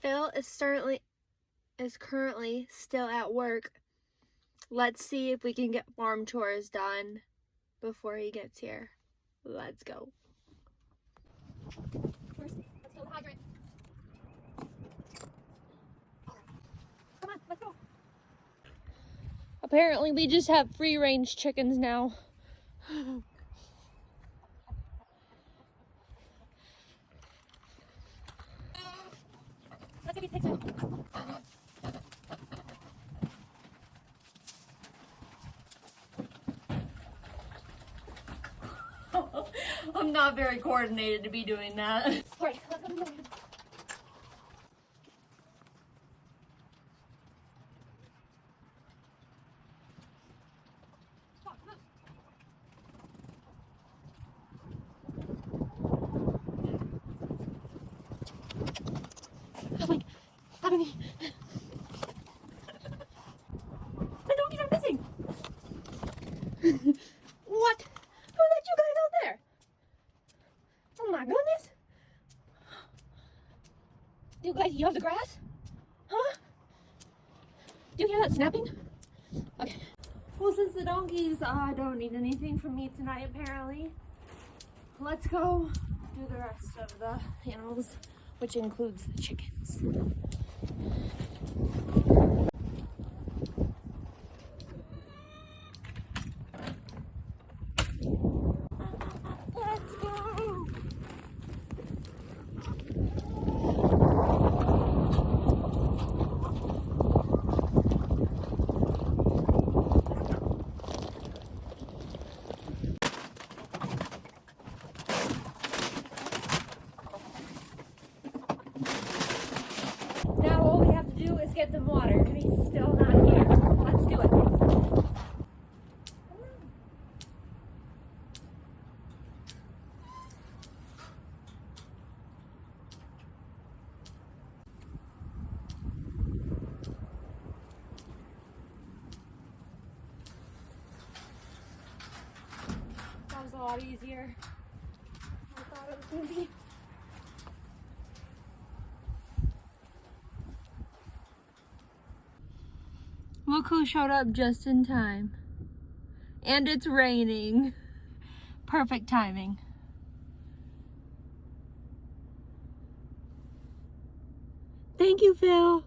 Phil is currently still at work. Let's see if we can get farm chores done before he gets here. Let's go. Let's fill the hydrant. Come on, let's go. Apparently we just have free range chickens now. Let's get these pigs in. I'm not very coordinated to be doing that. All right, let's go. Oh my, stop me. The donkeys are missing. What? Who let you guys out there? Oh my goodness. Do you guys eat off the grass? Huh? Do you hear that snapping? Okay. Well, since the donkeys don't need anything from me tonight, apparently, let's go do the rest of the animals, which includes the chickens. Let's go! Now all we have to do is get them water, and he's still not here. Let's do it. That was a lot easier than I thought it was going to be. Look who showed up just in time. And it's raining. Perfect timing. Thank you, Phil.